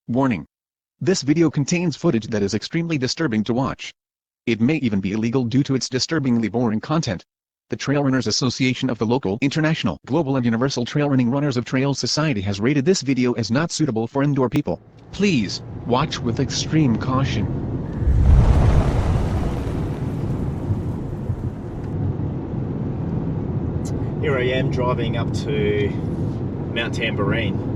Warning. This video contains footage that is extremely disturbing to watch. It may even be illegal due to its disturbingly boring content. The Trail Runners Association of the local, international, global and universal trail running runners of Trail Society has rated this video as not suitable for indoor people. Please, watch with extreme caution. Here I am driving up to Mt Tamborine.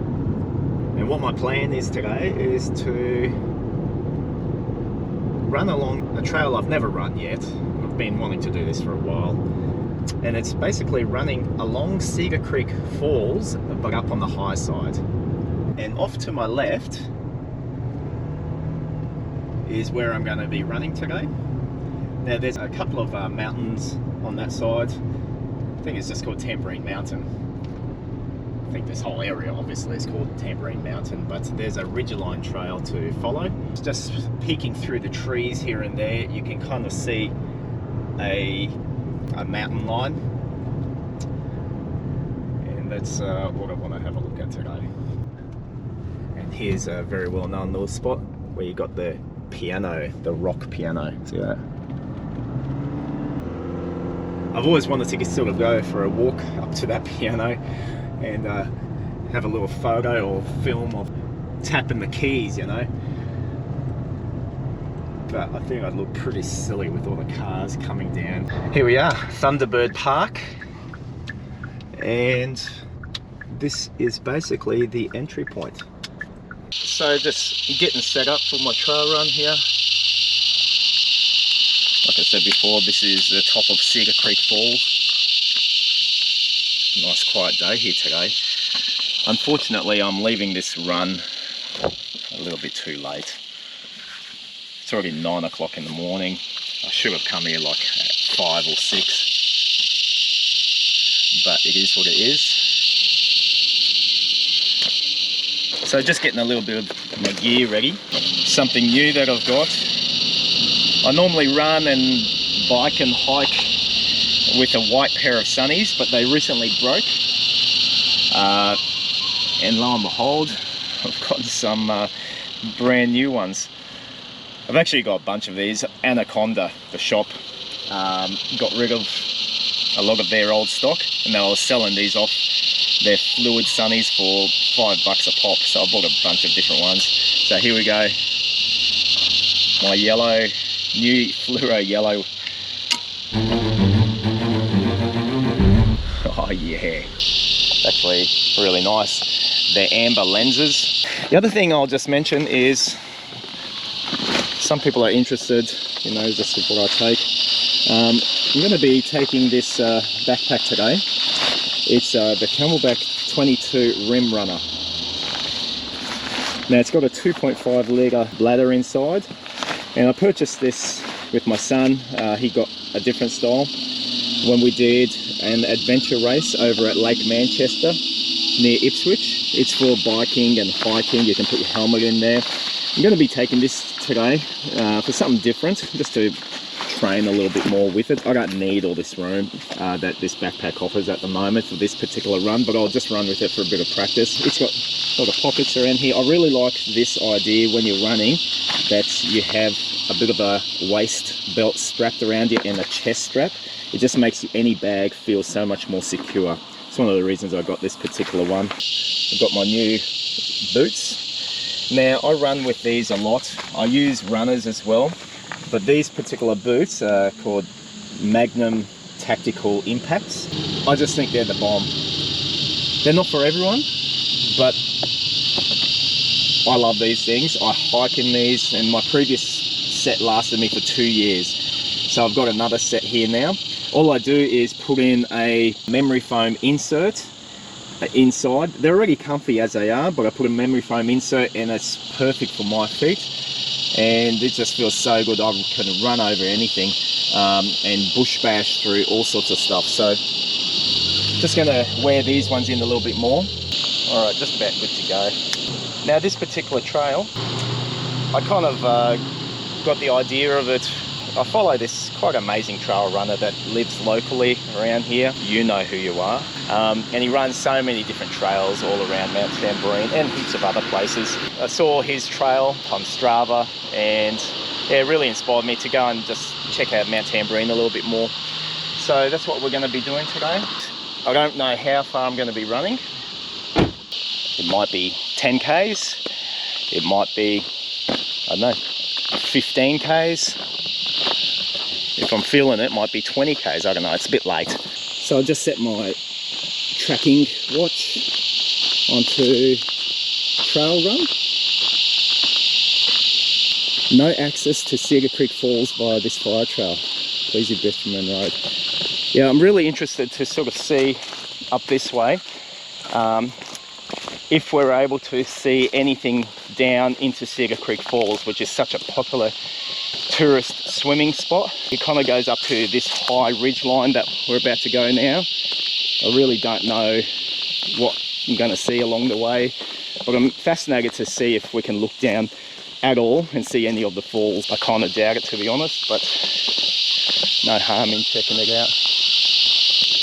And what my plan is today is to run along a trail I've never run yet. I've been wanting to do this for a while. And it's basically running along Cedar Creek Falls, but up on the high side. And off to my left is where I'm going to be running today. Now there's a couple of mountains on that side. I think it's just called Tamborine Mountain. I think this whole area obviously is called Tamborine Mountain, but there's a Ridgeline Trail to follow. Just peeking through the trees here and there, you can kind of see a mountain line, and that's what I want to have a look at today. And here's a very well known little spot where you got the piano, the rock piano. See that? I've always wanted to sort of go for a walk up to that piano and have a little photo or film of tapping the keys, you know. But I think I'd look pretty silly with all the cars coming down. Here we are, Thunderbird Park. And this is basically the entry point. So just getting set up for my trail run here. Like I said before, this is the top of Cedar Creek Falls. Nice quiet day here today. Unfortunately, I'm leaving this run a little bit too late. It's already 9 o'clock in the morning. I should have come here like at 5 or 6. But it is what it is. So just getting a little bit of my gear ready. Something new that I've got. I normally run and bike and hike with a white pair of sunnies, but they recently broke. And lo and behold, I've got some brand new ones. I've actually got a bunch of these. Anaconda, the shop, got rid of a lot of their old stock, and now I was selling these off their fluid sunnies for $5 a pop. So I bought a bunch of different ones. So here we go. My yellow, new fluoro yellow. Oh yeah, actually really nice. They're amber lenses. The other thing I'll just mention is some people are interested, you know, this is what I take. I'm going to be taking this backpack today. It's the Camelback 22 Rim Runner. Now it's got a 2.5 litre bladder inside, and I purchased this with my son. He got a different style when we did an adventure race over at Lake Manchester near Ipswich. It's for biking and hiking. You can put your helmet in there. I'm going to be taking this today for something different, just to train a little bit more with it. I don't need all this room that this backpack offers at the moment for this particular run, but I'll just run with it for a bit of practice. It's got a lot of pockets around here. I really like this idea when you're running, that you have a bit of a waist belt strapped around you and a chest strap. It just makes any bag feel so much more secure. It's one of the reasons I got this particular one. I've got my new boots. Now I run with these a lot. I use runners as well, but these particular boots are called Magnum Tactical Impacts. I just think they're the bomb. They're not for everyone, but I love these things. I hike in these, and my previous set lasted me for 2 years. So I've got another set here now. All I do is put in a memory foam insert inside. They're already comfy as they are, but I put a memory foam insert and it's perfect for my feet. And it just feels so good. I can run over anything and bush bash through all sorts of stuff. So just gonna wear these ones in a little bit more. All right, just about good to go. Now this particular trail, I kind of got the idea of it I follow this quite amazing trail runner that lives locally around here. You know who you are. And he runs so many different trails all around Mt Tamborine and heaps of other places. I saw his trail on Strava, and yeah, it really inspired me to go and just check out Mt Tamborine a little bit more. So that's what we're going to be doing today. I don't know how far I'm going to be running. It might be 10 Ks. It might be, I don't know, 15 Ks. If I'm feeling it, it might be 20 Ks. I don't know, it's a bit late. So I'll just set my tracking watch onto trail run. No access to Sega Creek Falls via this fire trail. Please use Bethlehem Road. Yeah, I'm really interested to sort of see up this way if we're able to see anything down into Sega Creek Falls, which is such a popular tourist swimming spot. It kind of goes up to this high ridge line that we're about to go now. I really don't know what I'm going to see along the way, but I'm fascinated to see if we can look down at all and see any of the falls. I kind of doubt it, to be honest, but no harm in checking it out.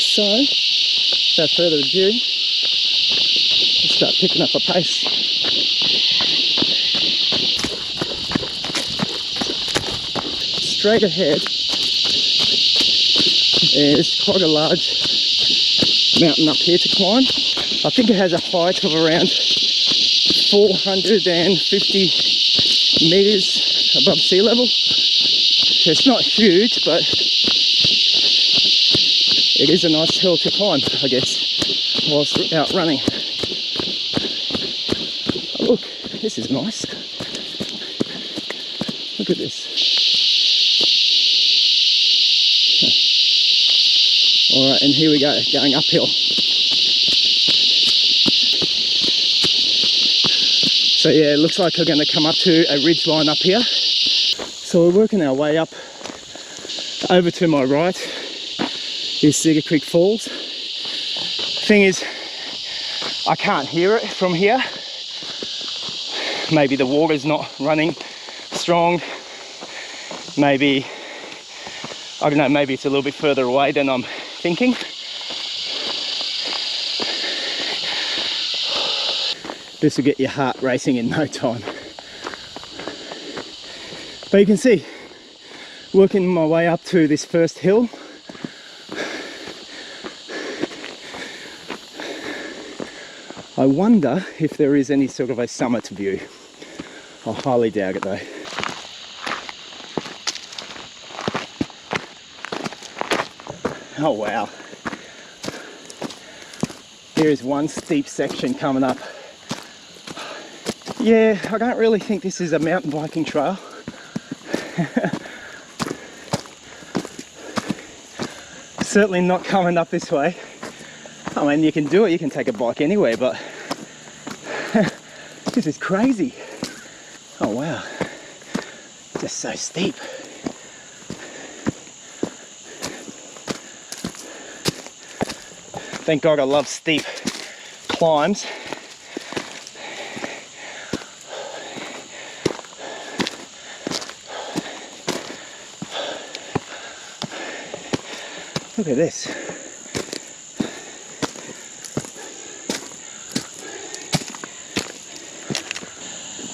So, without further ado, let's start picking up a pace. Straight ahead is quite a large mountain up here to climb. I think it has a height of around 450 meters above sea level. It's not huge, but it is a nice hill to climb, I guess, whilst out running. Oh, look, this is nice. Look at this. Alright, and here we go, going uphill. So yeah, it looks like we're going to come up to a ridge line up here. So we're working our way up. Over to my right is Sega Creek Falls. Thing is, I can't hear it from here. Maybe the water's not running strong. Maybe, I don't know, maybe it's a little bit further away than I'm thinking. This will get your heart racing in no time. But you can see, working my way up to this first hill. I wonder if there is any sort of a summit view. I highly doubt it though. Oh wow. Here is one steep section coming up. Yeah, I don't really think this is a mountain biking trail. Certainly not coming up this way. I mean, you can do it, you can take a bike anywhere, but this is crazy. Oh wow, just so steep. Thank God I love steep climbs. Look at this.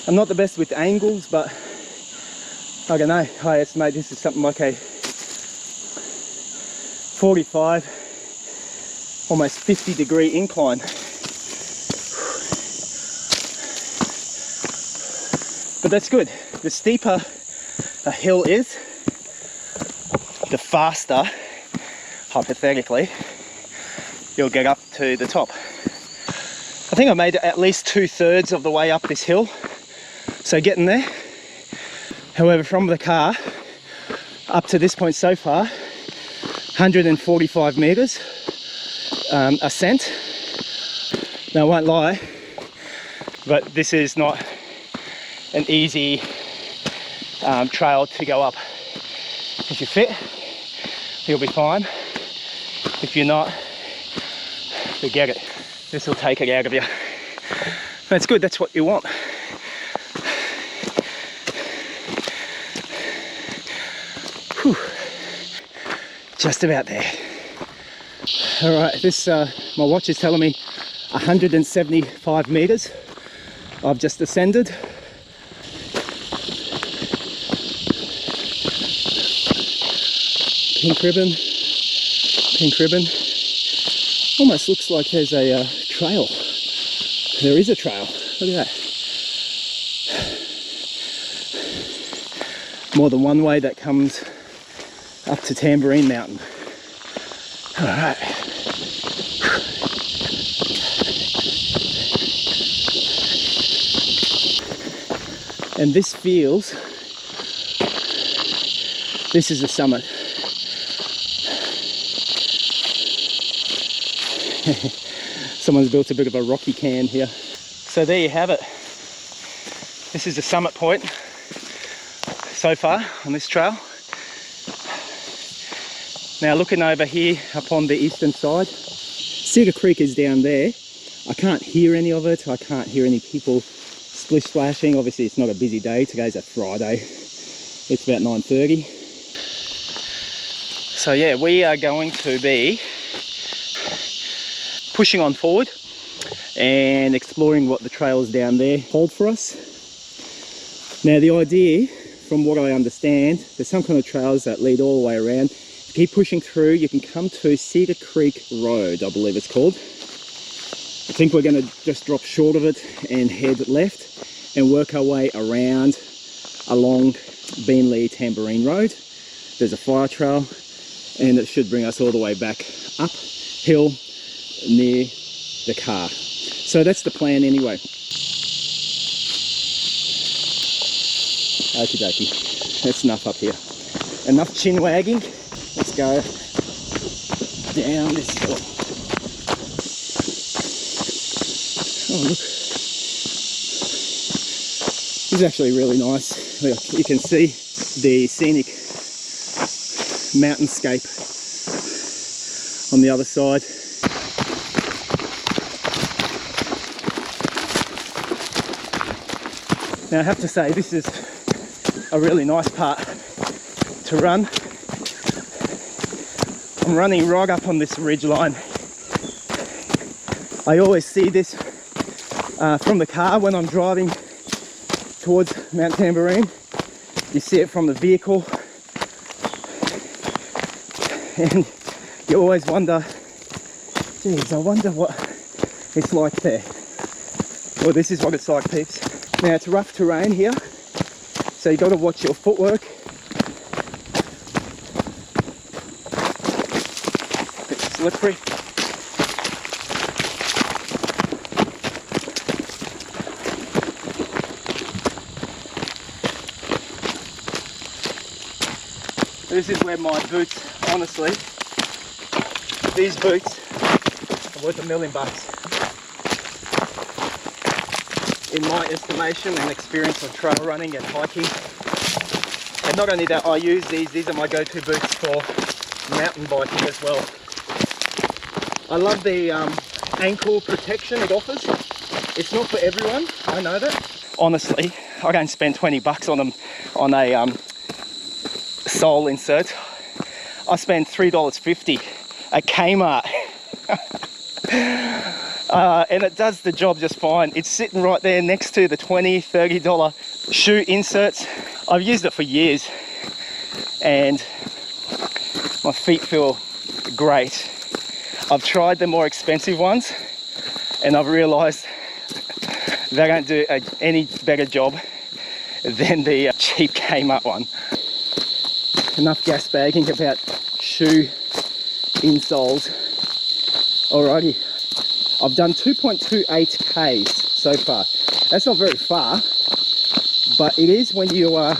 I'm not the best with angles, but I don't know, I estimate this is something like a 45, almost 50-degree incline. But that's good. The steeper a hill is, the faster, hypothetically, you'll get up to the top. I think I made it at least 2/3 of the way up this hill, so getting there. However, from the car up to this point so far, 145 meters ascent. Now I won't lie, but this is not an easy trail to go up. If you're fit, you'll be fine. If you're not, forget it. This will take it out of you. That's good, that's what you want. Whew. Just about there. All right, this my watch is telling me 175 meters. I've just ascended. Pink ribbon, pink ribbon. Almost looks like there's a trail. There is a trail. Look at that. More than one way that comes up to Tamborine Mountain. All right. And this feels, this is the summit. Someone's built a bit of a rocky can here. So there you have it. This is the summit point so far on this trail. Now looking over here up on the eastern side, Cedar Creek is down there. I can't hear any of it. I can't hear any people splish splashing. Obviously it's not a busy day. Today's a Friday. It's about 9:30. So yeah, we are going to be pushing on forward and exploring what the trails down there hold for us. Now the idea, from what I understand, there's some kind of trails that lead all the way around. Keep pushing through, you can come to Cedar Creek Road, I believe it's called. I think we're going to just drop short of it and head left and work our way around along Mt Tamborine Road. There's a fire trail and it should bring us all the way back uphill near the car. So that's the plan anyway. Okie dokie, that's enough up here. Enough chin wagging. Let's go down this hill. Oh look, this is actually really nice. Look, you can see the scenic mountainscape on the other side. Now I have to say, this is a really nice part to run. I'm running right up on this ridge line. I always see this from the car when I'm driving towards Mt Tamborine. You see it from the vehicle and you always wonder, geez, I wonder what it's like there. Well, this is what it's like, peeps. Now it's rough terrain here, so you got to watch your footwork. It's slippery. This is where my boots, honestly, these boots are worth $1 million. In my estimation and experience of trail running and hiking. And not only that, I use these are my go-to boots for mountain biking as well. I love the ankle protection it offers. It's not for everyone, I know that. Honestly, I don't spend 20 bucks on them on a sole insert. I spend $3.50 at Kmart. And it does the job just fine. It's sitting right there next to the $20, $30 shoe inserts. I've used it for years and my feet feel great. I've tried the more expensive ones and I've realized they don't do any better job than the cheap Kmart one. Enough gas bagging about shoe insoles. Alrighty. I've done 2.28 Ks so far. That's not very far, but it is when you are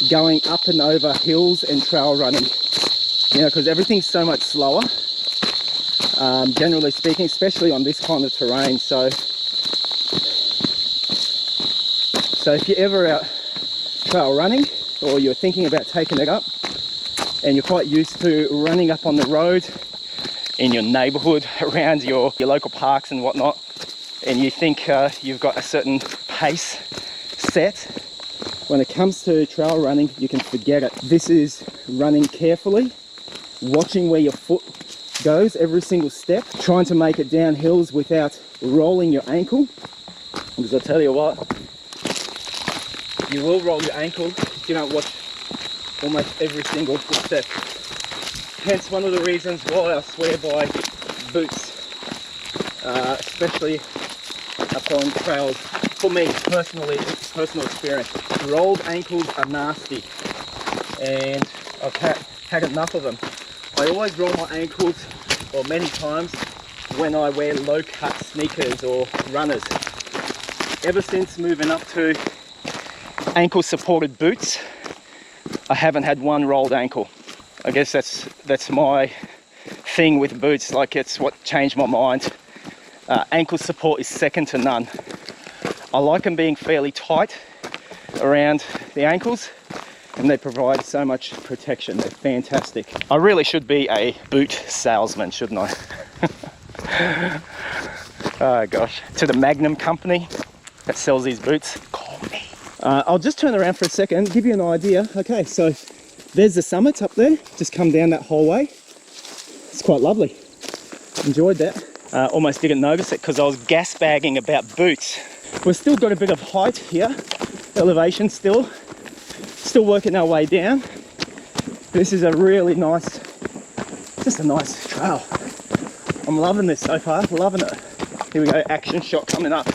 going up and over hills and trail running, you know, because everything's so much slower, generally speaking, especially on this kind of terrain. So if you're ever out trail running or you're thinking about taking it up and you're quite used to running up on the road in your neighborhood around your local parks and whatnot, and you think you've got a certain pace set, When it comes to trail running, you can forget it. This is running carefully, watching where your foot goes every single step, trying to make it down hills without rolling your ankle. Because I'll tell you what, you will roll your ankle if you don't watch almost every single footstep. Hence one of the reasons why I swear by boots, especially up on trails. For me personally, it's personal experience. Rolled ankles are nasty, and I've had enough of them. I always roll my ankles, or many times, when I wear low-cut sneakers or runners. Ever since moving up to ankle-supported boots, I haven't had one rolled ankle. I guess that's my thing with boots. Like, it's what changed my mind. Ankle support is second to none. I like them being fairly tight around the ankles, and they provide so much protection. They're fantastic. I really should be a boot salesman, shouldn't I? Oh gosh. To the Magnum company that sells these boots, call me. I'll just turn around for a second, give you an idea. Okay, so there's the summit up there. Just come down that whole way. It's quite lovely. Enjoyed that. Almost didn't notice it because I was gas bagging about boots. We've still got a bit of height here, elevation still working our way down. This is a really nice, just a nice trail. I'm loving this so far, loving it. Here we go, action shot coming up.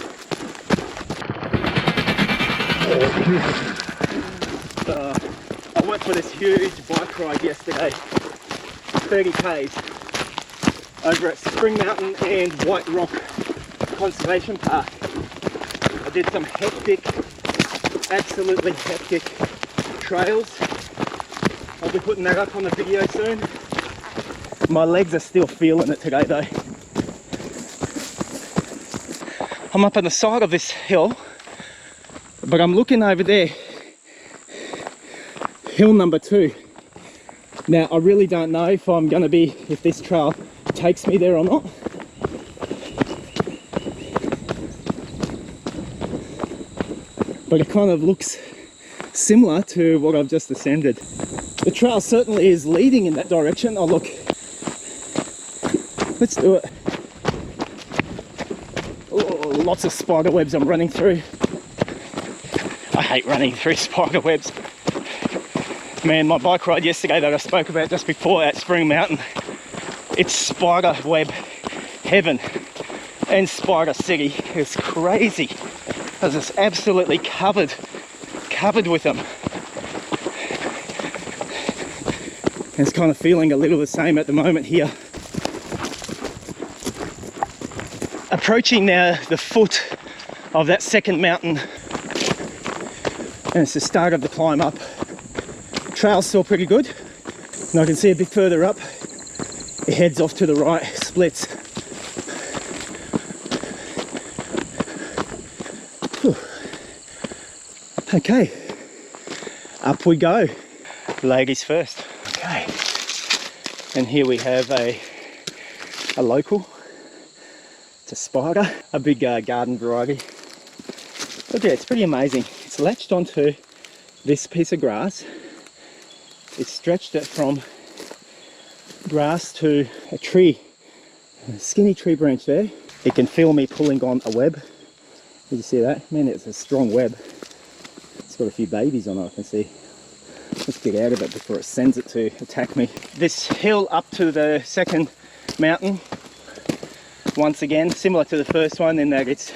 I went for this huge bike ride yesterday, 30 Ks, over at Spring Mountain and White Rock Conservation Park. I did some hectic, absolutely hectic trails. I'll be putting that up on the video soon. My legs are still feeling it today though. I'm up on the side of this hill, but I'm looking over there, hill number 2. Now I really don't know if this trail takes me there or not. But it kind of looks similar to what I've just ascended. The trail certainly is leading in that direction. Oh look, let's do it. Oh, lots of spider webs I'm running through. I hate running through spider webs. Man, my bike ride yesterday that I spoke about just before at Spring Mountain, it's spider web heaven and Spider City. It's crazy because it's absolutely covered with them. And it's kind of feeling a little the same at the moment here. Approaching now the foot of that second mountain, and it's the start of the climb up. Trail's still pretty good, and I can see a bit further up it heads off to the right, splits. Whew. Okay, up we go. Ladies first. Okay, and here we have a local. It's a spider, a big garden variety. But yeah, it's pretty amazing. It's latched onto this piece of grass. It's stretched it from grass to a tree, a skinny tree branch there. It can feel me pulling on a web. Did you see that? Man, it's a strong web. It's got a few babies on it, I can see. Let's get out of it before it sends it to attack me. This hill up to the second mountain, once again, similar to the first one in that it's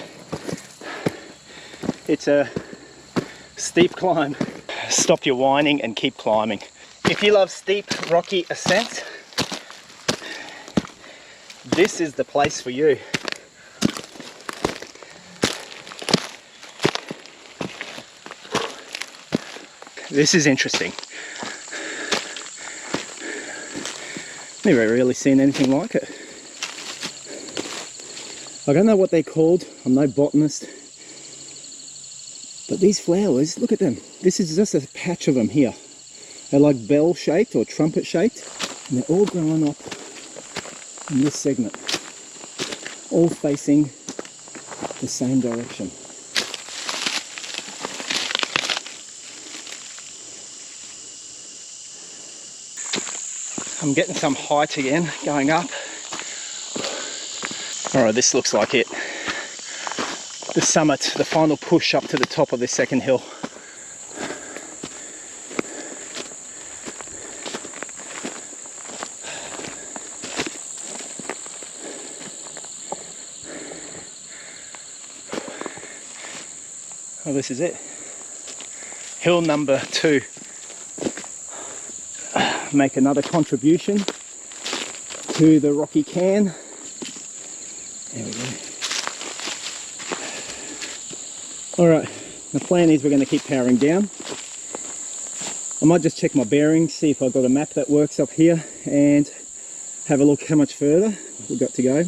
a steep climb. Stop your whining and keep climbing. If you love steep, rocky ascents, this is the place for you. This is interesting. Never really seen anything like it. I don't know what they're called, I'm no botanist, but these flowers, look at them. This is just a patch of them here. They're like bell shaped or trumpet shaped, and they're all growing up in this segment, all facing the same direction. I'm getting some height again, going up. Alright, this looks like it. The summit, the final push up to the top of this second hill. Oh, this is it. Hill number 2. Make another contribution to the rocky cairn. There we go. Alright, the plan is we're going to keep powering down. I might just check my bearings, see if I've got a map that works up here, and have a look how much further we've got to go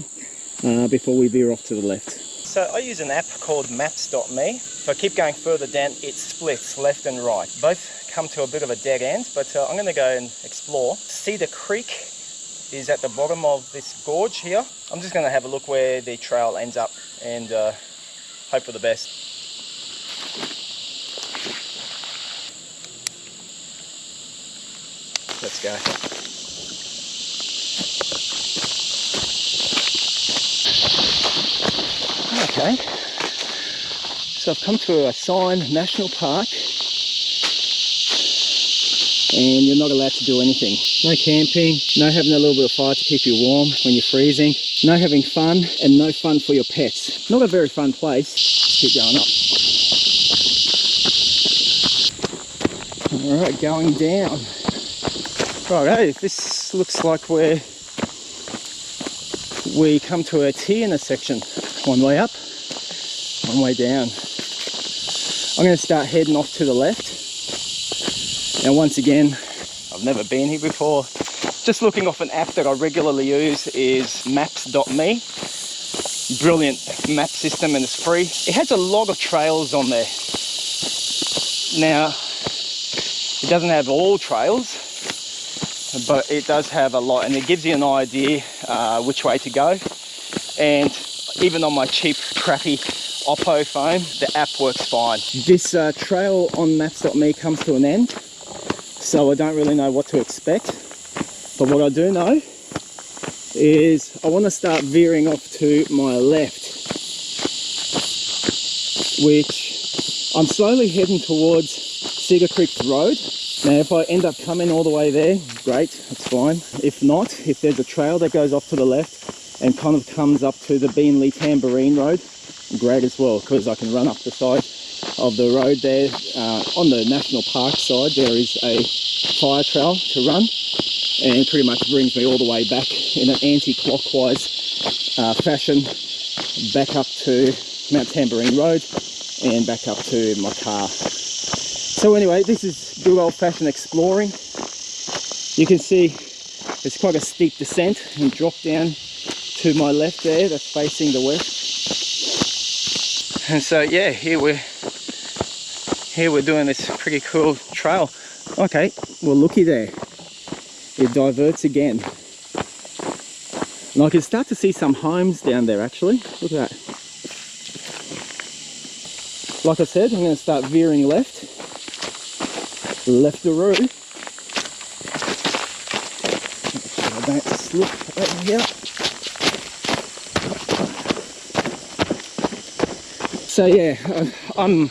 before we veer off to the left. So I use an app called maps.me. If I keep going further down, it splits left and right. Both come to a bit of a dead end, but I'm going to go and explore. Cedar Creek is at the bottom of this gorge here. I'm just going to have a look where the trail ends up and hope for the best. Let's go. Okay, so I've come to a sign, National Park, and you're not allowed to do anything. No camping, no having a little bit of fire to keep you warm when you're freezing, no having fun, and no fun for your pets. Not a very fun place. Let's keep going up. Alright, going down. Righto, this looks like where we come to a T intersection. One way up, one way down. I'm going to start heading off to the left. And once again, I've never been here before. Just looking off an app that I regularly use is maps.me. Brilliant map system, and it's free. It has a lot of trails on there. Now, it doesn't have all trails, but it does have a lot, and it gives you an idea which way to go. And even on my cheap, crappy Oppo phone, the app works fine. This trail on maps.me comes to an end, so I don't really know what to expect. But what I do know is I want to start veering off to my left, which I'm slowly heading towards Cedar Creek Road. Now, if I end up coming all the way there, great, that's fine. If not, if there's a trail that goes off to the left and kind of comes up to the Mt Tamborine road, great as well, because I can run up the side of the road there. On the national park side, there is a fire trail to run, and it pretty much brings me all the way back in an anti-clockwise fashion, back up to Mt Tamborine Road and back up to my car. So anyway, this is good old-fashioned exploring. You can see it's quite a steep descent and drop down to my left there, that's facing the west. And so yeah, here we're doing this pretty cool trail. Okay, well looky there, it diverts again. And I can start to see some homes down there actually. Look at that. Like I said, I'm going to start veering left-a-roo. Make sure I don't slip over here. So yeah, I'm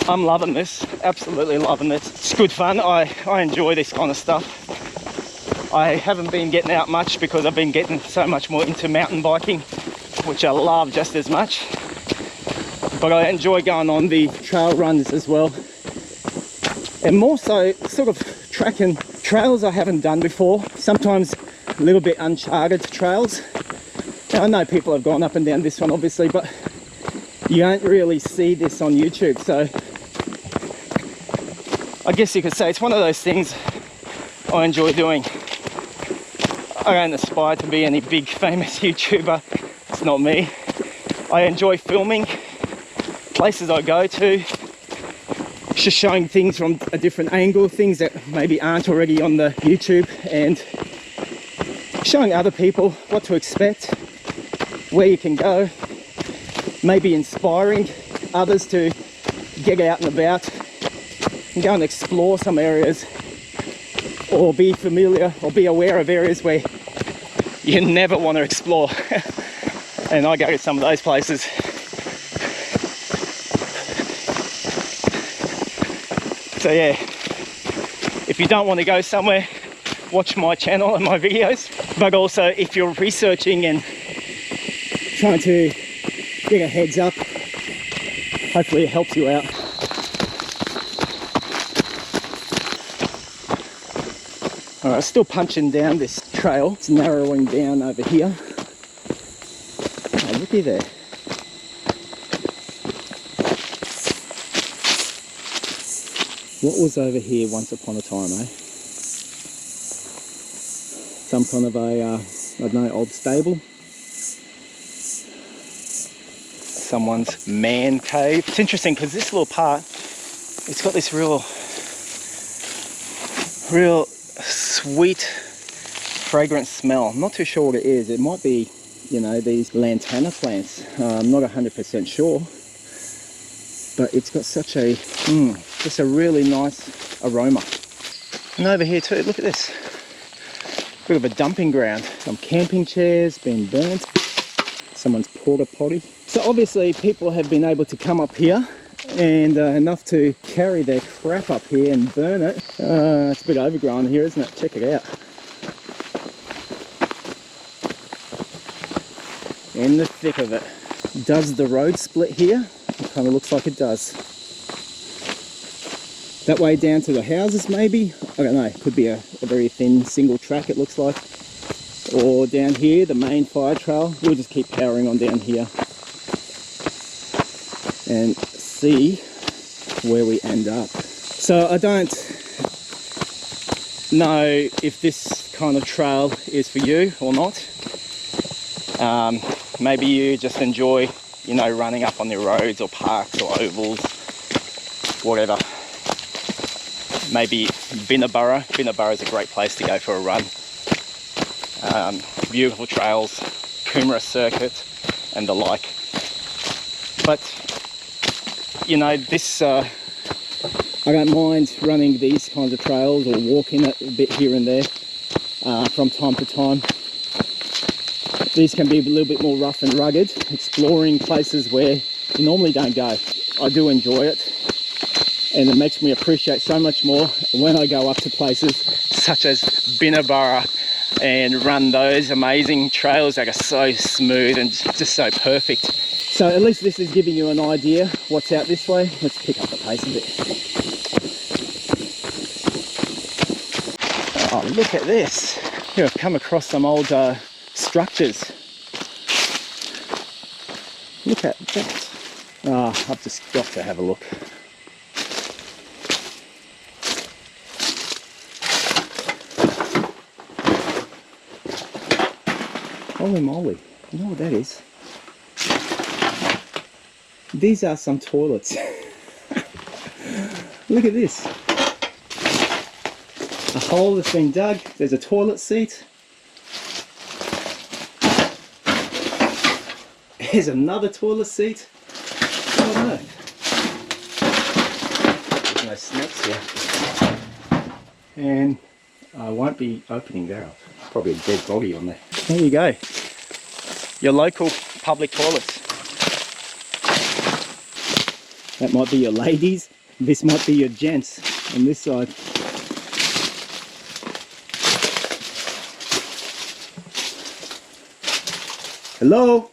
loving this, absolutely loving this. It's good fun. I enjoy this kind of stuff. I haven't been getting out much because I've been getting so much more into mountain biking, which I love just as much. But I enjoy going on the trail runs as well. And more so, sort of tracking trails I haven't done before. Sometimes a little bit uncharted trails. Now, I know people have gone up and down this one obviously, but you don't really see this on YouTube, so I guess you could say it's one of those things I enjoy doing. I don't aspire to be any big famous YouTuber, it's not me. I enjoy filming places I go to, just showing things from a different angle, things that maybe aren't already on the YouTube, and showing other people what to expect, where you can go. Maybe inspiring others to get out and about and go and explore some areas or be familiar or be aware of areas where you never want to explore. And I go to some of those places. So yeah, if you don't want to go somewhere, watch my channel and my videos. But also if you're researching and trying to get a heads up, hopefully it helps you out. Alright, still punching down this trail. It's narrowing down over here. Oh, looky there. What was over here once upon a time, eh? Some kind of a, I don't know, old stable? Someone's man cave. It's interesting because this little part, it's got this real sweet, fragrant smell. I'm not too sure what it is. It might be, you know, these lantana plants. I'm not 100% sure. But it's got such a, just a really nice aroma. And over here too, look at this. Bit of a dumping ground. Some camping chairs being burnt. Someone's porta potty. So obviously people have been able to come up here and enough to carry their crap up here and burn it. It's a bit overgrown here, isn't it? Check it out. In the thick of it. Does the road split here? It kind of looks like it does. That way down to the houses maybe? I don't know, could be a very thin single track it looks like. Or down here, the main fire trail. We'll just keep powering on down here and see where we end up. So I don't know if this kind of trail is for you or not. Maybe you just enjoy, you know, running up on the roads or parks or ovals, whatever. Maybe Binnaburra. Binnaburra is a great place to go for a run. Beautiful trails, Coomera Circuit and the like. But, you know, this, I don't mind running these kinds of trails or walking it a bit here and there from time to time. These can be a little bit more rough and rugged, exploring places where you normally don't go. I do enjoy it, and it makes me appreciate so much more when I go up to places such as Binnaburra and run those amazing trails that are so smooth and just so perfect. So at least this is giving you an idea what's out this way. Let's pick up the pace a bit. Oh, look at this. Here I've come across some old structures. Look at that. Ah, I've just got to have a look. Holy moly, you know what that is? These are some toilets. Look at this. A hole that's been dug, there's a toilet seat. Here's another toilet seat. Oh no. There's no snacks here. And I won't be opening that up. Probably a dead body on there. There you go. Your local public toilets. That might be your ladies. This might be your gents on this side. Hello?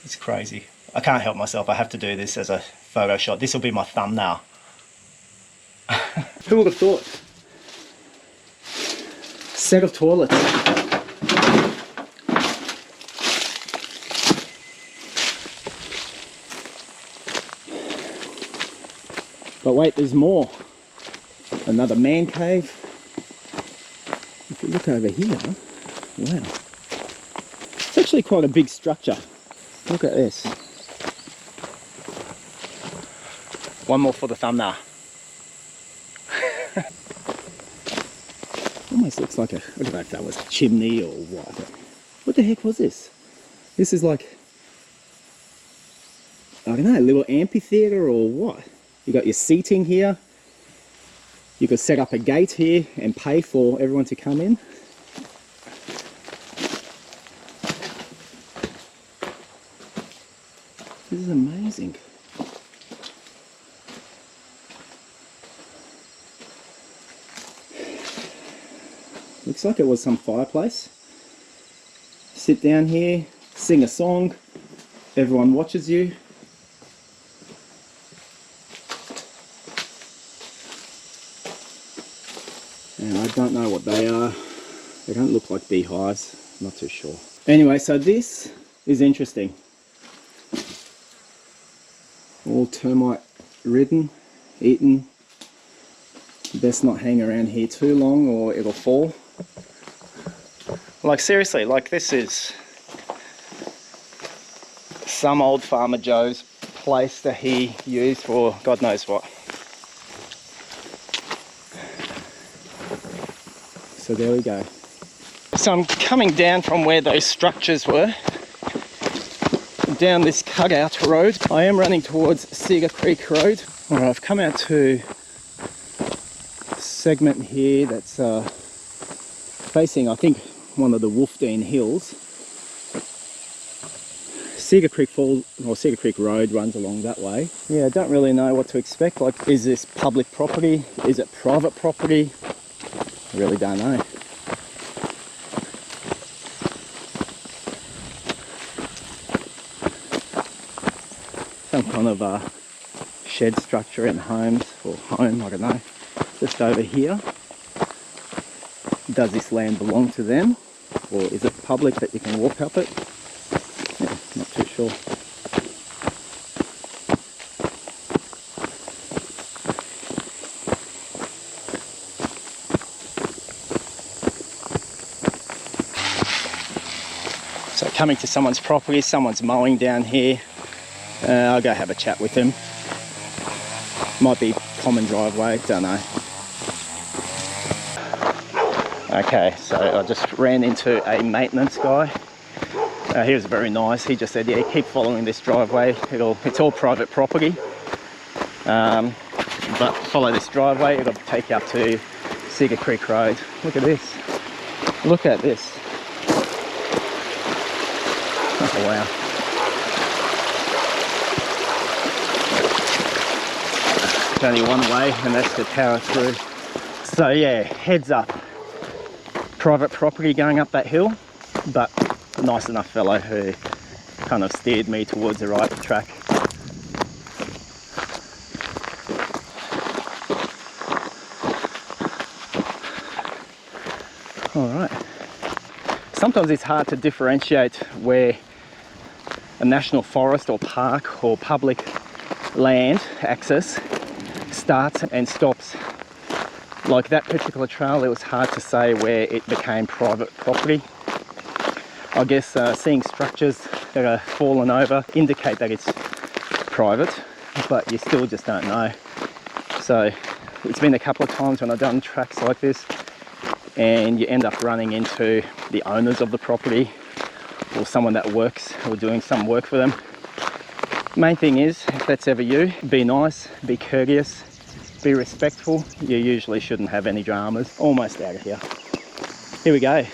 It's crazy. I can't help myself. I have to do this as a photo shot. This will be my thumbnail. Who would have thought? Set of toilets. But wait, there's more. Another man cave. If you look over here, wow. It's actually quite a big structure. Look at this. One more for the thumbnail. Almost looks like a, I don't know if that was a chimney or what. What the heck was this? This is like, I don't know, a little amphitheater or what? You got your seating here. You could set up a gate here and pay for everyone to come in. This is amazing. Looks like it was some fireplace. Sit down here, sing a song, everyone watches you. And I don't know what they are. They don't look like beehives, not too sure. Anyway, so this is interesting. All termite ridden, eaten. Best not hang around here too long or it'll fall. Like seriously, like this is some old Farmer Joe's place that he used for God knows what. So there we go. So I'm coming down from where those structures were, down this cutout road. I am running towards Sega Creek Road. Alright, I've come out to a segment here that's facing, I think, one of the Wolfdean Hills. Sega Creek Fall, or Sega Creek Road runs along that way. Yeah, I don't really know what to expect. Like, is this public property? Is it private property? I really don't know. Some kind of a shed structure in homes, or home, I don't know. Just over here. Does this land belong to them? Or is it public that you can walk up it? Yeah, not too sure. So coming to someone's property, someone's mowing down here. I'll go have a chat with him. Might be common driveway, don't know. Okay, so I just ran into a maintenance guy. He was very nice. He just said, yeah, keep following this driveway. It's all private property. But follow this driveway, it'll take you up to Sega Creek Road. Look at this. Look at this. Oh, wow. It's only one way, and that's to power through. So yeah, heads up. Private property going up that hill, but a nice enough fellow who kind of steered me towards the right track. All right. Sometimes it's hard to differentiate where a national forest or park or public land access starts and stops. Like that particular trail, it was hard to say where it became private property. I guess seeing structures that are fallen over indicate that it's private, but you still just don't know. So it's been a couple of times when I've done tracks like this and you end up running into the owners of the property or someone that works or doing some work for them. Main thing is, if that's ever you, be nice, be courteous, be respectful. You usually shouldn't have any dramas. Almost out of here. Here we go.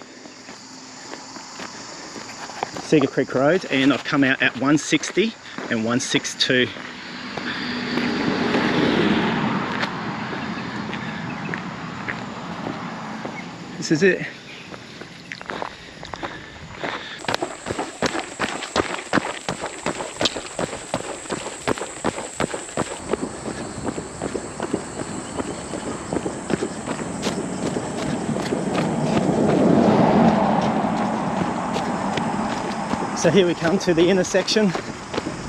Sega Creek Road, and I've come out at 160 and 162. This is it. So here we come to the intersection,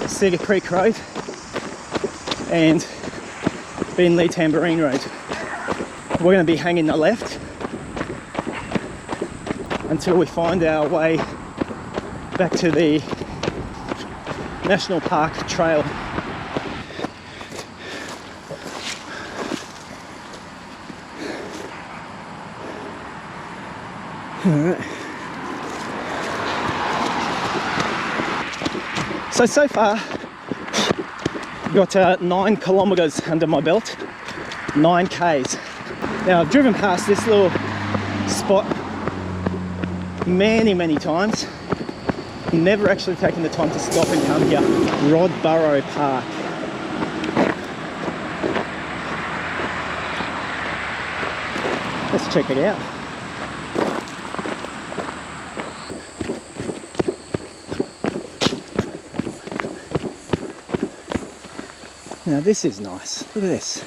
Sega Creek Road and Ridgeline Tamborine Road. We're going to be hanging the left until we find our way back to the National Park Trail. All right. So far, got 9 kilometers under my belt, 9 Ks. Now I've driven past this little spot many times, never actually taken the time to stop and come here. Ridgeline Park. Let's check it out. Now this is nice. Look at this.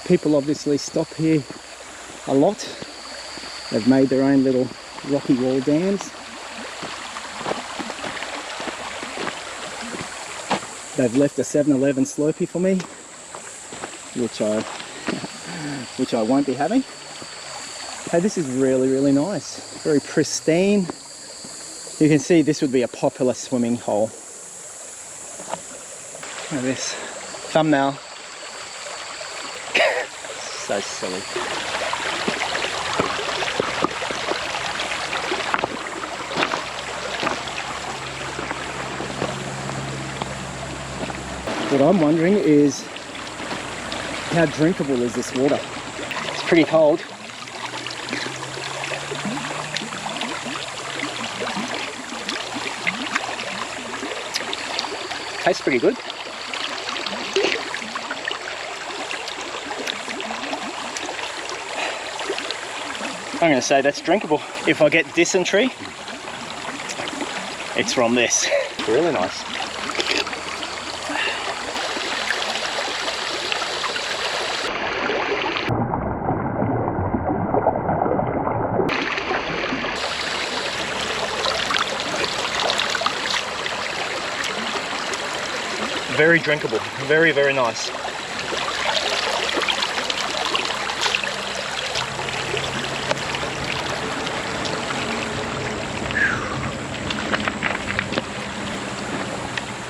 People obviously stop here a lot. They've made their own little rocky wall dams. They've left a 7-Eleven Slurpee for me, which I won't be having. Hey, this is really nice. Very pristine. You can see this would be a popular swimming hole. Look at this. Thumbnail. So silly. What I'm wondering is, how drinkable is this water? It's pretty cold. Tastes pretty good. I'm going to say that's drinkable. If I get dysentery, it's from this. Really nice. Very drinkable, very nice.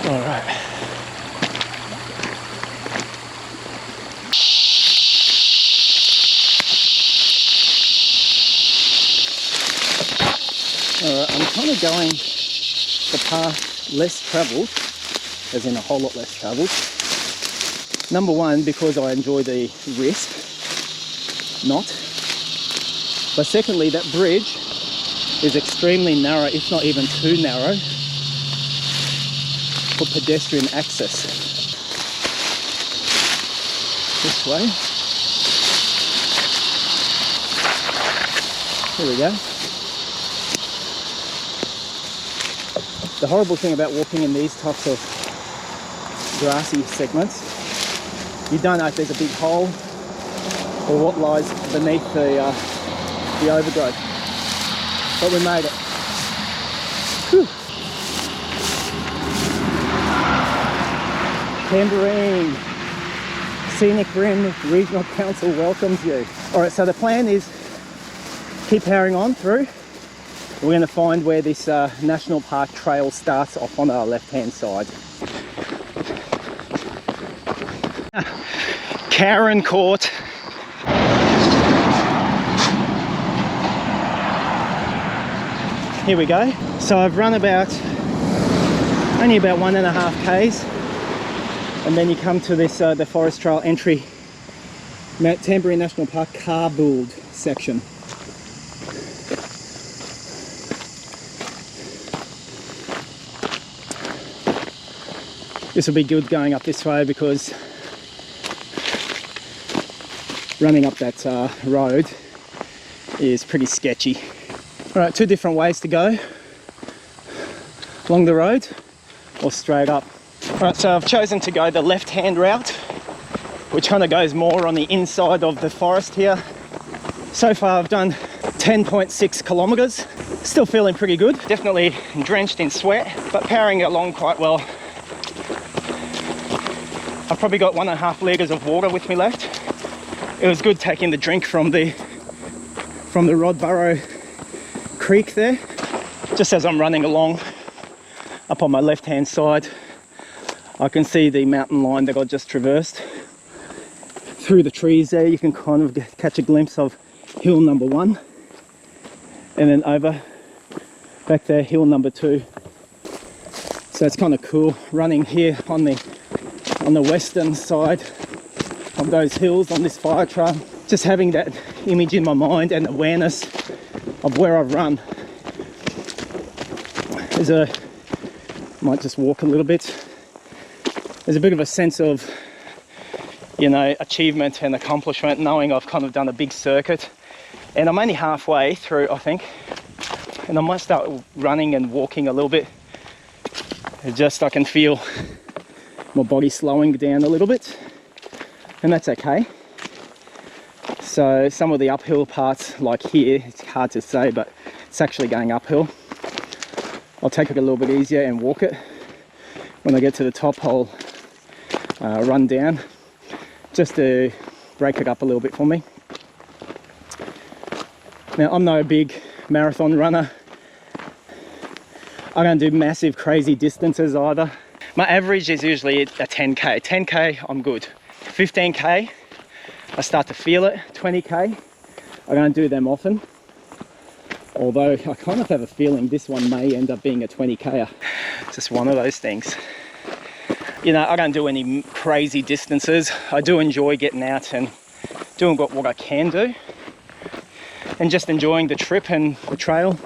All right. I'm kind of going the path less travelled, as in a whole lot less travelled. Number one, because I enjoy the risk, not. But secondly, that bridge is extremely narrow, if not even too narrow, for pedestrian access. This way. Here we go. The horrible thing about walking in these types of grassy segments, you don't know if there's a big hole or what lies beneath the overgrowth. But we made it. Whew. Tamborine, Scenic Rim Regional Council welcomes you. Alright, so the plan is keep powering on through. We're going to find where this national park trail starts off on our left hand side. Karen Court. Here we go. So I've run only about 1.5 k's, and then you come to this the forest trail entry, Mt Tamborine National Park Carbould section. This will be good going up this way because running up that road is pretty sketchy. Alright, two different ways to go. Along the road or straight up. Alright, so I've chosen to go the left-hand route, which kind of goes more on the inside of the forest here. So far I've done 10.6 kilometers. Still feeling pretty good. Definitely drenched in sweat, but powering along quite well. I've probably got 1.5 litres of water with me left. It was good taking the drink from the Ridgeline Creek there. Just as I'm running along up on my left hand side, I can see the mountain line that I just traversed. Through the trees there you can kind of catch a glimpse of hill number 1, and then over back there hill number 2. So it's kind of cool running here on the western side of those hills on this fire trail. just having that image in my mind and awareness of where I've run. Might just walk a little bit. There's a bit of a sense of, you know, achievement and accomplishment, knowing I've kind of done a big circuit. And I'm only halfway through, I think. And I might start running and walking a little bit. I can feel my body slowing down a little bit. And that's okay. So some of the uphill parts, like here, it's hard to say, but it's actually going uphill. I'll take it a little bit easier and walk it. When I get to the top, I'll run down just to break it up a little bit for me. Now, I'm no big marathon runner. I don't do massive crazy distances either. My average is usually a 10k. 10k, I'm good. 15k, I start to feel it. 20k, I don't do them often. Although I kind of have a feeling this one may end up being a 20k. Just one of those things. You know, I don't do any crazy distances. I do enjoy getting out and doing what I can do. And just enjoying the trip and the trail.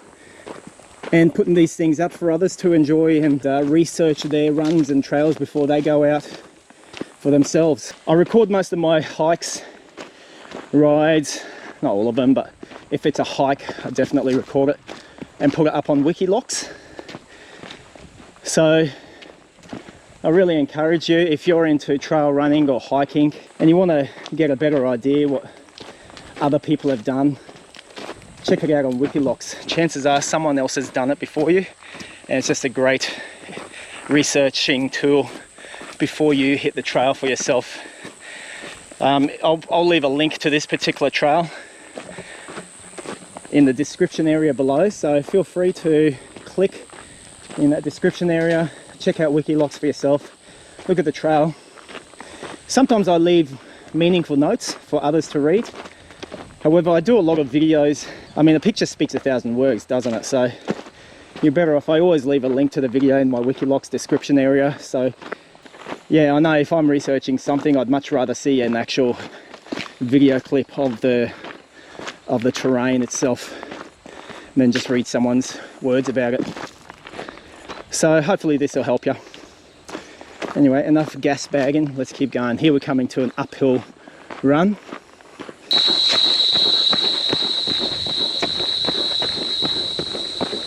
And putting these things up for others to enjoy and research their runs and trails before they go out for themselves. I record most of my hikes, rides, not all of them, but if it's a hike, I definitely record it and put it up on Wikilocs. So I really encourage you, if you're into trail running or hiking and you want to get a better idea what other people have done, check it out on Wikilocs. Chances are someone else has done it before you, and it's just a great researching tool before you hit the trail for yourself. I'll leave a link to this particular trail in the description area below, so feel free to click in that description area, check out Wikilocs for yourself, look at the trail. Sometimes I leave meaningful notes for others to read. However, I do a lot of videos. I mean, a picture speaks 1,000 words, doesn't it? So you're better off, I always leave a link to the video in my Wikilocs description area. So yeah, I know if I'm researching something, I'd much rather see an actual video clip of the terrain itself than just read someone's words about it. So hopefully this will help you. Anyway, enough gas bagging, let's keep going. Here we're coming to an uphill run.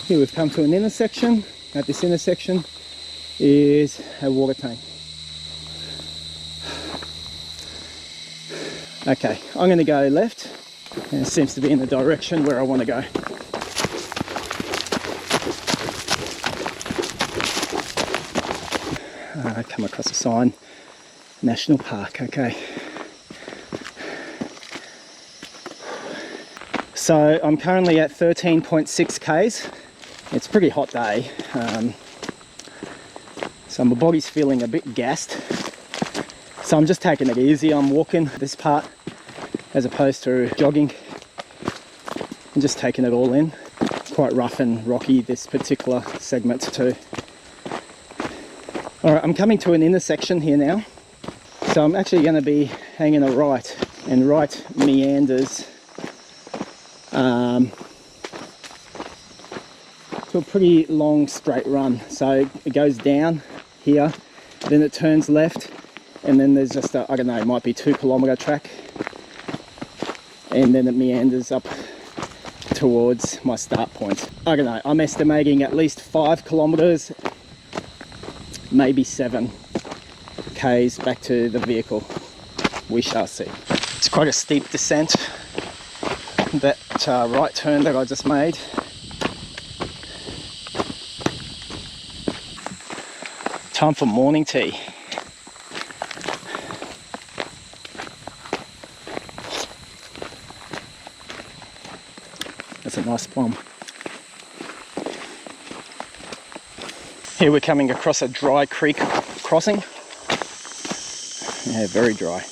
Here we've come to an intersection. At this intersection is a water tank. Okay, I'm going to go left, and it seems to be in the direction where I want to go. I come across a sign, National Park, okay. So I'm currently at 13.6 k's. It's a pretty hot day, so my body's feeling a bit gassed. So I'm just taking it easy. I'm walking this part as opposed to jogging and just taking it all in. It's quite rough and rocky, this particular segment too. All right, I'm coming to an intersection here now. So I'm actually going to be hanging a right, and right meanders to a pretty long straight run. So it goes down here, then it turns left, and then there's just a, I don't know, it might be 2 kilometer track, and then it meanders up towards my start point. I don't know, I'm estimating at least 5 kilometers, maybe 7 k's back to the vehicle. We shall see. It's quite a steep descent, that right turn that I just made. Time for morning tea. That's a nice plum. Here we're coming across a dry creek crossing. Yeah, very dry.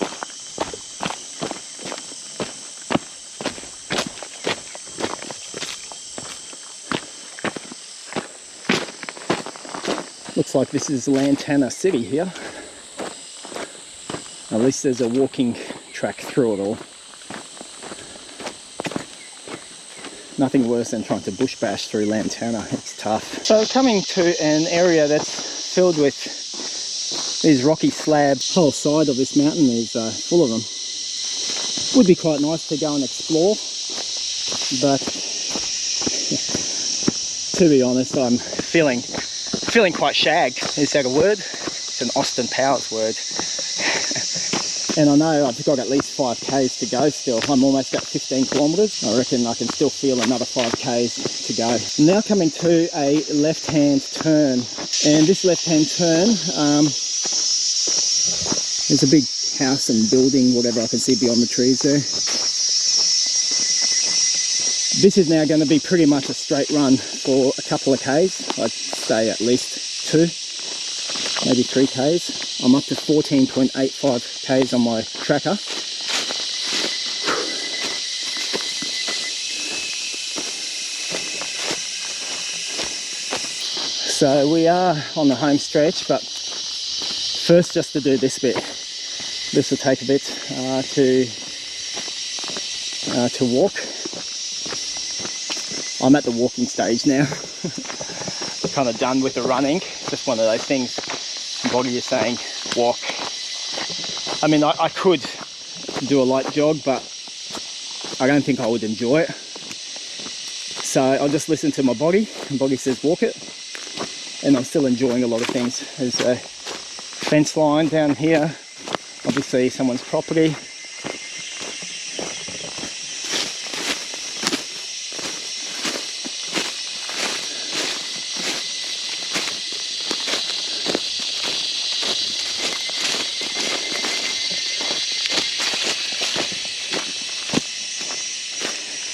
Looks like this is Lantana City here. At least there's a walking track through it all. nothing worse than trying to bush bash through Lantana. It's tough. So coming to an area that's filled with these rocky slabs. The whole side of this mountain is full of them. Would be quite nice to go and explore, but to be honest, I'm feeling quite shagged. Is that a word? It's an Austin Powers word. And I know I've got at least 5Ks to go still. I'm almost at 15 kilometers. I reckon I can still feel another 5Ks to go. Now coming to a left-hand turn. And this left-hand turn, there's a big house and building, whatever I can see beyond the trees there. This is now going to be pretty much a straight run for a couple of Ks. I'd say at least 2, maybe 3 Ks. I'm up to 14.85 Ks on my tracker. So we are on the home stretch, but first just to do this bit. This will take a bit to walk. I'm at the walking stage now. Kind of done with the running. Just one of those things. Body is saying walk. I mean, I could do a light jog, but I don't think I would enjoy it. So I'll just listen to my body. My body says walk it, and I'm still enjoying a lot of things. There's a fence line down here, obviously someone's property.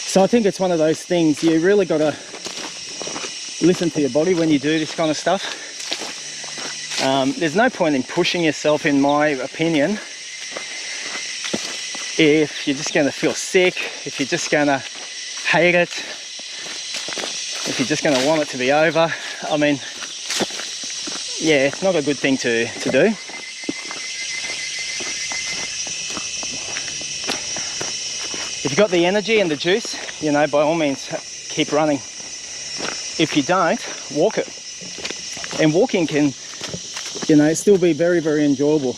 So I think it's one of those things, you really got to listen to your body when you do this kind of stuff. There's no point in pushing yourself, in my opinion, if you're just going to feel sick, if you're just going to hate it, if you're just going to want it to be over. I mean, yeah, it's not a good thing to do. If you've got the energy and the juice, you know, by all means, keep running. If you don't, walk it. And walking can, you know, still be very, very enjoyable.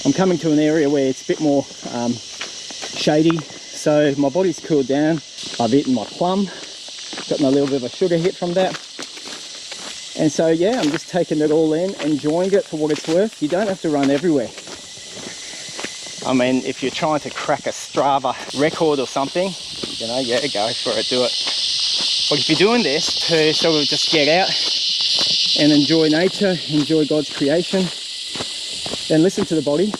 I'm coming to an area where it's a bit more shady, so my body's cooled down. I've eaten my plum, gotten a little bit of a sugar hit from that. And so, yeah, I'm just taking it all in, enjoying it for what it's worth. You don't have to run everywhere. I mean, if you're trying to crack a Strava record or something, you know, yeah, go for it, do it. But if you're doing this to sort of just get out and enjoy nature, enjoy God's creation, then listen to the body.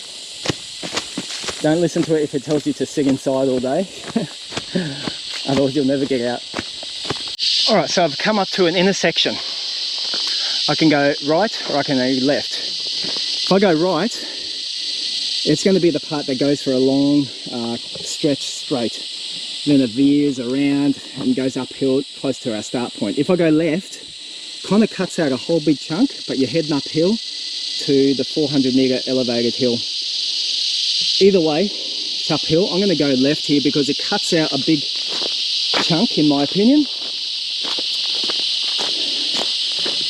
Don't listen to it if it tells you to sit inside all day. Otherwise you'll never get out. All right, so I've come up to an intersection. I can go right or I can go left. If I go right, it's going to be the part that goes for a long stretch straight. Then it veers around and goes uphill close to our start point. If I go left, kind of cuts out a whole big chunk, but you're heading uphill to the 400 meter elevated hill. Either way, it's uphill. I'm going to go left here because it cuts out a big chunk, in my opinion.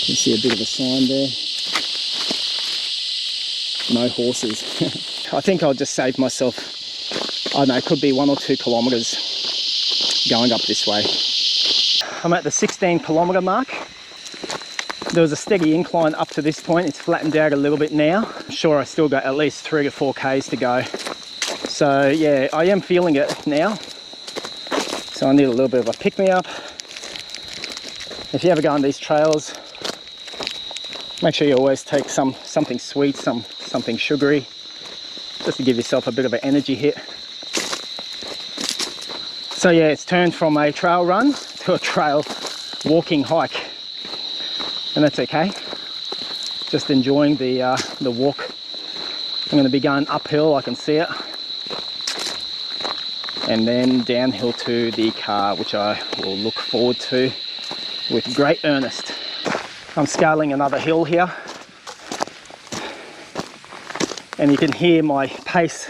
You see a bit of a sign there. No horses. I think I'll just save myself, I don't know, it could be 1 or 2 kilometers going up this way. I'm at the 16 kilometer mark. There was a steady incline up to this point. It's flattened out a little bit now. I'm sure I still got at least 3 to 4 Ks to go. So yeah, I am feeling it now. So I need a little bit of a pick-me-up. If you ever go on these trails, make sure you always take something sweet, something sugary, just to give yourself a bit of an energy hit. So yeah, it's turned from a trail run to a trail walking hike, and that's okay. Just enjoying the walk. I'm going to be going uphill, I can see it, and then downhill to the car, which I will look forward to with great earnest. I'm scaling another hill here, and you can hear my pace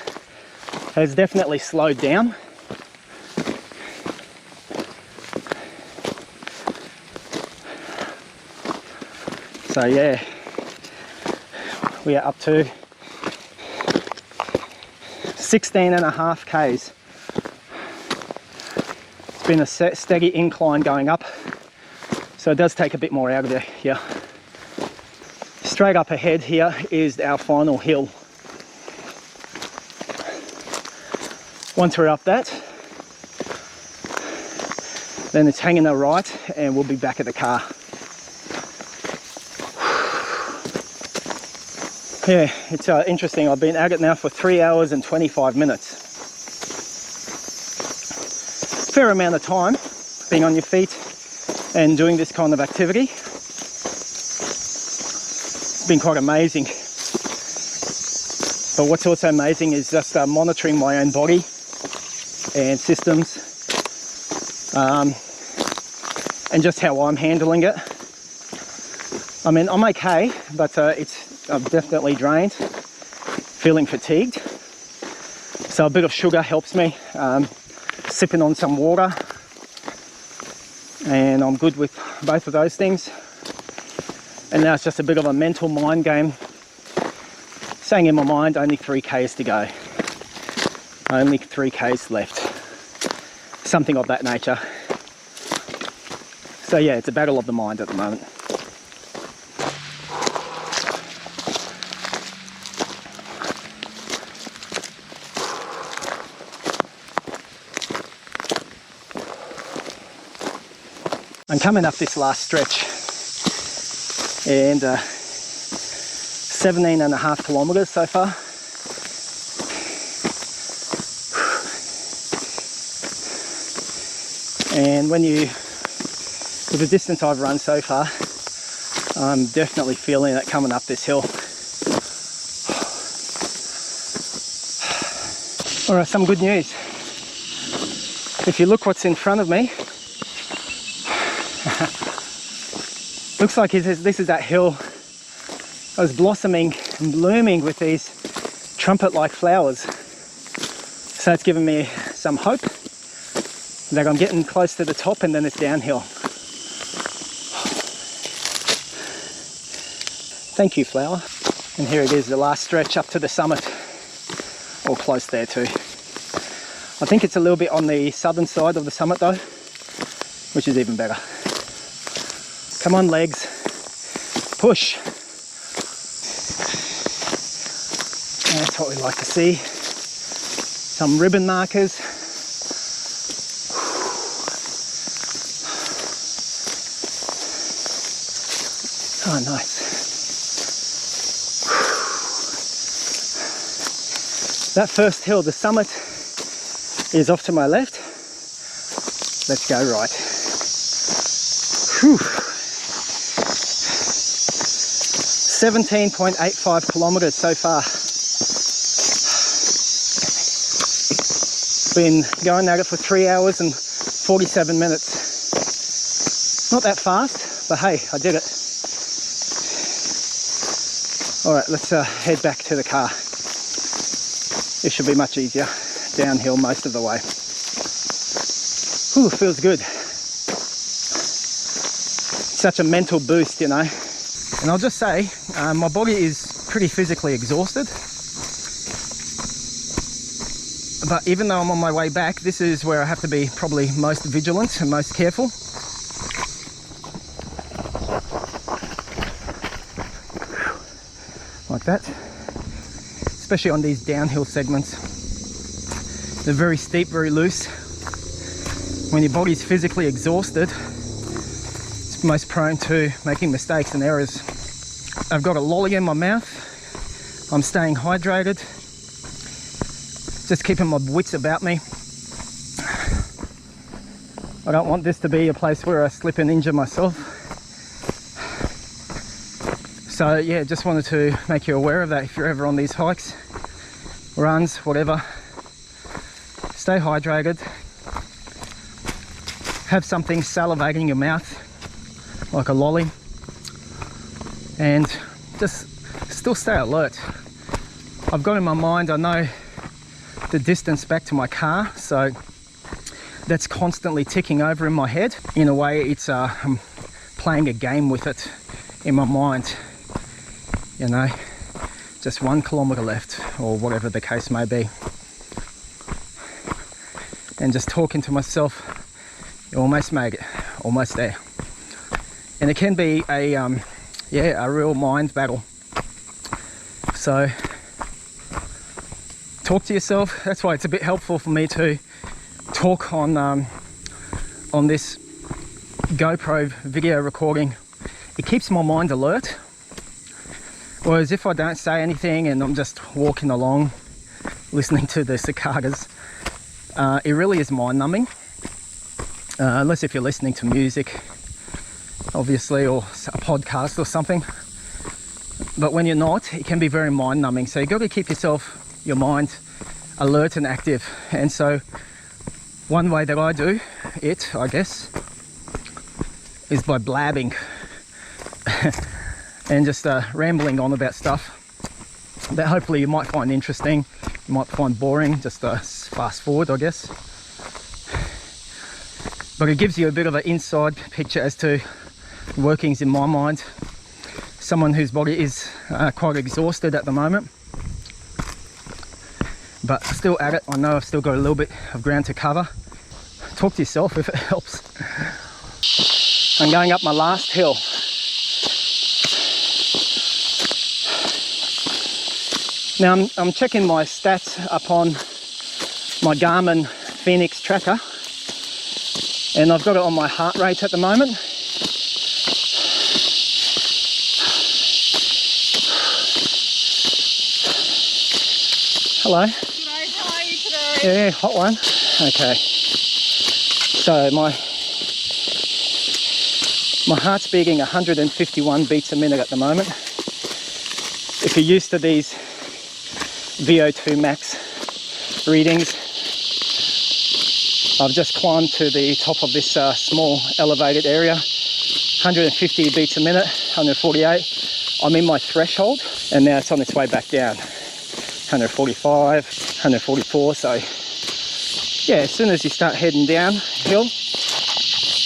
has definitely slowed down. So yeah, we are up to 16.5 k's. It's been a steady incline going up, so it does take a bit more out of there here. Straight up ahead here is our final hill. Once we're up that, then it's hanging a right and we'll be back at the car. Yeah, it's interesting. I've been at it now for 3 hours and 25 minutes. Fair amount of time being on your feet and doing this kind of activity. It's been quite amazing. But what's also amazing is just monitoring my own body and systems, and just how I'm handling it. I mean, I'm okay, but I'm definitely drained, feeling fatigued. So a bit of sugar helps me, sipping on some water, and I'm good with both of those things. And now it's just a bit of a mental mind game, saying in my mind, only 3 k's to go. Only 3 k's left. Something of that nature. So yeah, it's a battle of the mind at the moment. I'm coming up this last stretch, and 17.5 kilometers so far. And with the distance I've run so far, I'm definitely feeling it coming up this hill. All right, some good news. If you look what's in front of me, looks like this is that hill that was blossoming and blooming with these trumpet-like flowers. So it's given me some hope that I'm getting close to the top, and then it's downhill. Thank you, flower. And here it is, the last stretch up to the summit, or close there too. I think it's a little bit on the southern side of the summit though, which is even better. Come on, legs, push. And that's what we like to see. Some ribbon markers. Oh, nice. That first hill, the summit, is off to my left. Let's go right. Whew. 17.85 kilometers so far. Been going at it for 3 hours and 47 minutes. Not that fast, but hey, I did it. All right, let's head back to the car. It should be much easier. Downhill most of the way. Ooh, feels good. Such a mental boost, you know. And I'll just say, my body is pretty physically exhausted. But even though I'm on my way back, this is where I have to be probably most vigilant and most careful. Like that. Especially on these downhill segments. They're very steep, very loose. When your body's physically exhausted, it's most prone to making mistakes and errors. I've got a lolly in my mouth. I'm staying hydrated. Just keeping my wits about me. I don't want this to be a place where I slip and injure myself. So yeah, just wanted to make you aware of that. If you're ever on these hikes, runs, whatever, stay hydrated. Have something salivating in your mouth, like a lolly, and just still stay alert. I've got in my mind, I know the distance back to my car, so that's constantly ticking over in my head. In a way, it's I'm playing a game with it in my mind, you know, just 1 kilometre left, or whatever the case may be. And just talking to myself, you almost made it, almost there. And it can be a real mind battle. So talk to yourself. That's why it's a bit helpful for me to talk on this GoPro video recording. It keeps my mind alert. Whereas if I don't say anything and I'm just walking along, listening to the cicadas, it really is mind-numbing. Unless if you're listening to music, obviously, or a podcast or something. But when you're not, it can be very mind-numbing. So you've got to keep your mind alert and active. And so one way that I do it, I guess, is by blabbing and just rambling on about stuff that hopefully you might find interesting, you might find boring, just fast forward, I guess. But it gives you a bit of an inside picture as to workings in my mind. Someone whose body is quite exhausted at the moment, but still at it. I know I've still got a little bit of ground to cover. Talk to yourself if it helps. I'm going up my last hill. Now I'm checking my stats up on my Garmin Phoenix tracker, and I've got it on my heart rate at the moment. Hello. G'day, how are you today? Yeah, hot one. Okay. So my heart's beating 151 beats a minute at the moment. If you're used to these VO2 max readings, I've just climbed to the top of this small elevated area. 150 beats a minute, 148. I'm in my threshold, and now it's on its way back down. 145, 144. So yeah, as soon as you start heading downhill,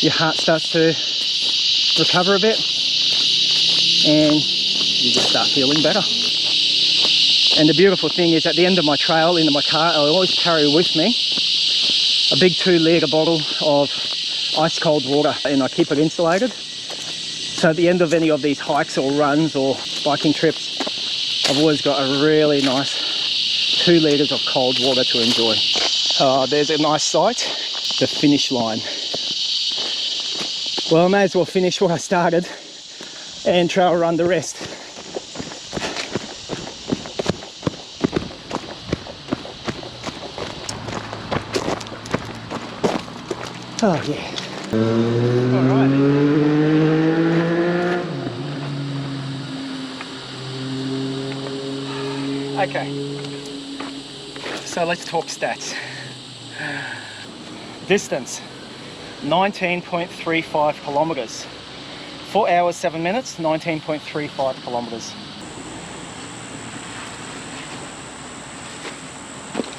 your heart starts to recover a bit, and you just start feeling better. And the beautiful thing is, at the end of my trail, into my car, I always carry with me a big 2-litre bottle of ice cold water, and I keep it insulated. So at the end of any of these hikes or runs or biking trips, I've always got a really nice 2 litres of cold water to enjoy. There's a nice sight, the finish line. Well, I may as well finish what I started and trail run the rest. Oh yeah. Alright. Okay. So let's talk stats. Distance, 19.35 kilometers. 4 hours, 7 minutes, 19.35 kilometers.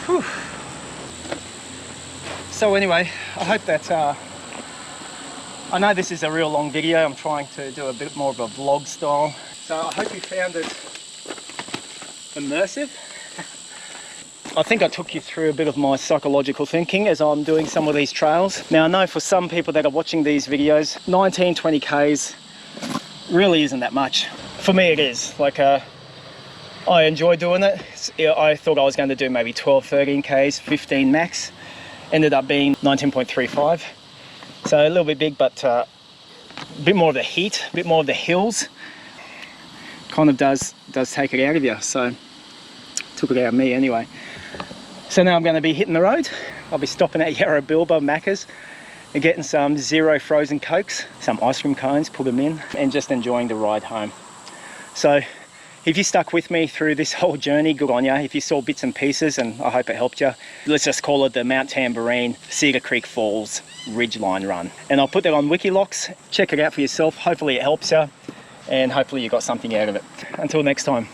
Whew. So anyway, I hope that, I know this is a real long video. I'm trying to do a bit more of a vlog style. So I hope you found it immersive. I think I took you through a bit of my psychological thinking as I'm doing some of these trails. Now I know for some people that are watching these videos, 19, 20 Ks really isn't that much. For me it is. Like, I enjoy doing it. I thought I was going to do maybe 12, 13 Ks, 15 max. Ended up being 19.35. So a little bit big, but a bit more of the heat, a bit more of the hills. Kind of does take it out of you. So took it out of me anyway. So now I'm going to be hitting the road. I'll be stopping at Yarra Bilba Macca's and getting some zero frozen Cokes, some ice cream cones, put them in, and just enjoying the ride home. So if you stuck with me through this whole journey, good on you. If you saw bits and pieces, and I hope it helped you, let's just call it the Mt Tamborine Cedar Creek Falls Ridgeline Run. And I'll put that on Wikilocs. Check it out for yourself. Hopefully it helps you, and hopefully you got something out of it. Until next time.